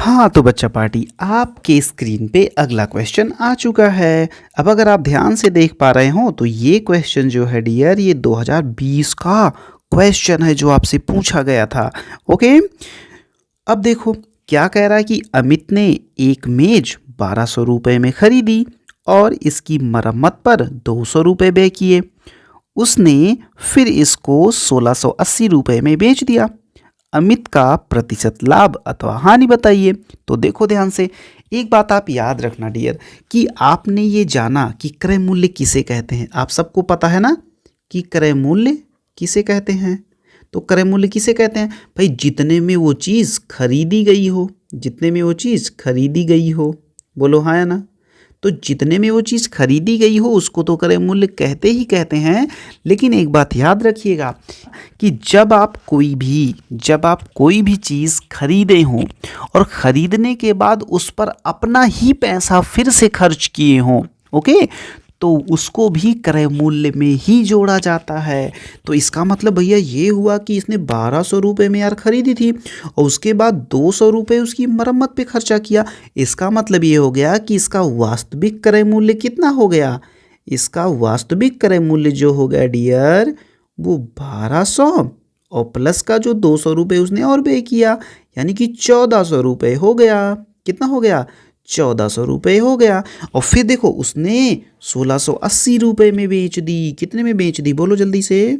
हाँ तो बच्चा पार्टी आपके स्क्रीन पे अगला क्वेश्चन आ चुका है। अब अगर आप ध्यान से देख पा रहे हो तो ये क्वेश्चन जो है डियर ये 2020 का क्वेश्चन है जो आपसे पूछा गया था। ओके, अब देखो क्या कह रहा है कि अमित ने एक मेज 1200 रुपये में खरीदी और इसकी मरम्मत पर 200 रुपये व्यय किए। उसने फिर इसको 1680 रुपये में बेच दिया। अमित का प्रतिशत लाभ अथवा हानि बताइए। तो देखो ध्यान से, एक बात आप याद रखना डियर कि आपने ये जाना कि क्रय मूल्य किसे कहते हैं। आप सबको पता है ना कि क्रय मूल्य किसे कहते हैं। तो क्रय मूल्य किसे कहते हैं भाई, जितने में वो चीज़ खरीदी गई हो, जितने में वो चीज़ खरीदी गई हो, बोलो हाँ या ना। तो जितने में वो चीज़ खरीदी गई हो उसको तो क्रय मूल्य कहते ही कहते हैं। लेकिन एक बात याद रखिएगा कि जब आप कोई भी चीज़ खरीदे हों और ख़रीदने के बाद उस पर अपना ही पैसा फिर से खर्च किए हों, ओके, तो उसको भी क्रय मूल्य में ही जोड़ा जाता है। तो इसका मतलब भैया ये हुआ कि इसने 1200 रुपये में यार खरीदी थी और उसके बाद 200 रुपये उसकी मरम्मत पे खर्चा किया। इसका मतलब ये हो गया कि इसका वास्तविक क्रय मूल्य कितना हो गया। इसका वास्तविक क्रय मूल्य जो हो गया डियर वो 1200 और प्लस का जो 200 रुपये उसने और व्यय किया, यानी कि 1400 रुपये हो गया। कितना हो गया, 1400 रुपये हो गया। और फिर देखो उसने 1680 रुपये में बेच दी। कितने में बेच दी, बोलो जल्दी से,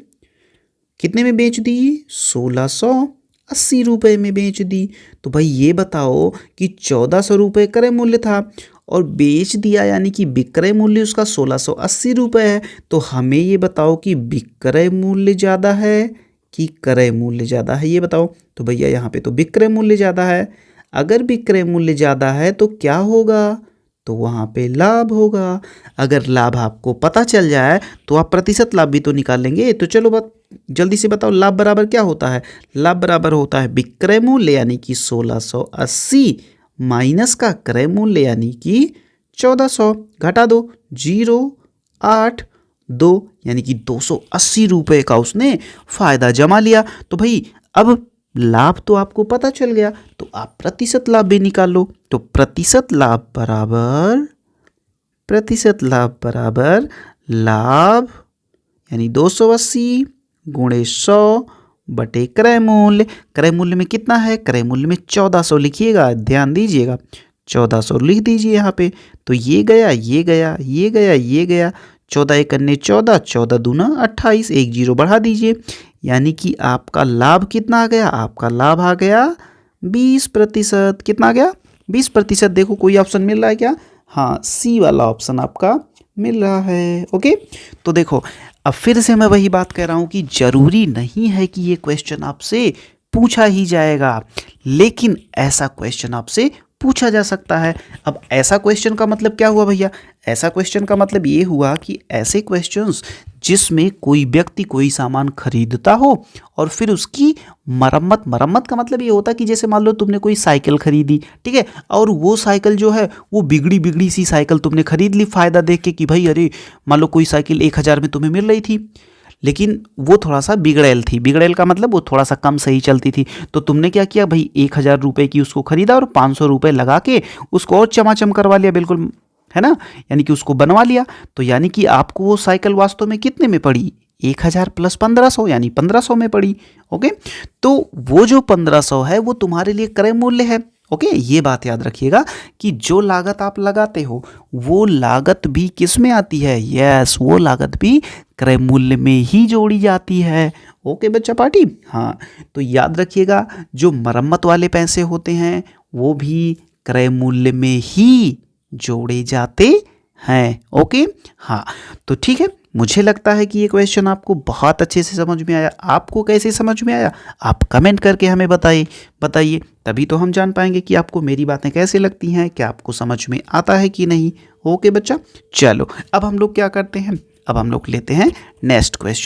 कितने में बेच दी, 1680 रुपये में बेच दी। तो भाई ये बताओ कि 1400 रुपये क्रय मूल्य था और बेच दिया यानी कि विक्रय मूल्य उसका 1680 रुपये है। तो हमें ये बताओ कि विक्रय मूल्य ज़्यादा है कि क्रय मूल्य ज़्यादा है, ये बताओ। तो भैया यहाँ पे तो विक्रय मूल्य ज़्यादा है। अगर विक्रय मूल्य ज़्यादा है तो क्या होगा, तो वहाँ पे लाभ होगा। अगर लाभ आपको पता चल जाए तो आप प्रतिशत लाभ भी तो निकाल लेंगे। तो चलो बात जल्दी से बताओ, लाभ बराबर क्या होता है। लाभ बराबर होता है विक्रय मूल्य यानी कि 1680 माइनस का क्रय मूल्य यानी कि 1400, घटा दो 082 यानी कि 280 रुपये का उसने फ़ायदा जमा लिया। तो भाई अब लाभ तो आपको पता चल गया तो आप प्रतिशत लाभ भी निकाल लो। तो प्रतिशत लाभ बराबर लाभ यानी 280 गुणे 100 बटे क्रय मूल्य। क्रय मूल्य में कितना है, क्रय मूल्य में 1400 लिखिएगा, ध्यान दीजिएगा 1400 लिख दीजिए यहाँ पे। तो ये गया, ये गया, ये गया, ये गया, 14 एक अन्य 14, 14 दूना 28, एक जीरो बढ़ा दीजिए, यानी कि आपका लाभ कितना आ गया, आपका लाभ आ गया 20%। कितना आ गया, 20%। देखो कोई ऑप्शन मिल रहा है क्या, हाँ सी वाला ऑप्शन आपका मिल रहा है। ओके, तो देखो अब फिर से मैं वही बात कह रहा हूँ कि ज़रूरी नहीं है कि ये क्वेश्चन आपसे पूछा ही जाएगा, लेकिन ऐसा क्वेश्चन आपसे पूछा जा सकता है। अब ऐसा क्वेश्चन का मतलब क्या हुआ भैया, ऐसा क्वेश्चन का मतलब ये हुआ कि ऐसे क्वेश्चंस जिसमें कोई व्यक्ति कोई सामान खरीदता हो और फिर उसकी मरम्मत का मतलब ये होता है कि जैसे मान लो तुमने कोई साइकिल खरीदी, ठीक है, और वो साइकिल जो है वो बिगड़ी सी साइकिल तुमने खरीद ली फ़ायदा देख के कि भाई अरे मान लो कोई साइकिल 1000 में तुम्हें मिल रही थी लेकिन वो थोड़ा सा बिगड़ेल थी। बिगड़ेल का मतलब वो थोड़ा सा कम सही चलती थी। तो तुमने क्या किया भाई, 1000 रुपये की उसको खरीदा और 500 रुपये लगा के उसको और चमाचम करवा लिया, बिल्कुल है ना, यानी कि उसको बनवा लिया। तो यानी कि आपको वो साइकिल वास्तव में कितने में पड़ी, 1000 प्लस 1500 यानी 1500 में पड़ी। ओके, तो वो जो 1500 है वो तुम्हारे लिए क्रय मूल्य है। ओके, ये बात याद रखिएगा कि जो लागत आप लगाते हो वो लागत भी किस में आती है, यस वो लागत भी क्रय मूल्य में ही जोड़ी जाती है। ओके बच्चा पार्टी, हाँ तो याद रखिएगा जो मरम्मत वाले पैसे होते हैं वो भी क्रय मूल्य में ही जोड़े जाते हैं। ओके, हाँ तो ठीक है, मुझे लगता है कि ये क्वेश्चन आपको बहुत अच्छे से समझ में आया। आपको कैसे समझ में आया आप कमेंट करके हमें बताइए, तभी तो हम जान पाएंगे कि आपको मेरी बातें कैसे लगती हैं, क्या आपको समझ में आता है कि नहीं। ओके बच्चा, चलो अब हम लोग क्या करते हैं, अब हम लोग लेते हैं नेक्स्ट क्वेश्चन।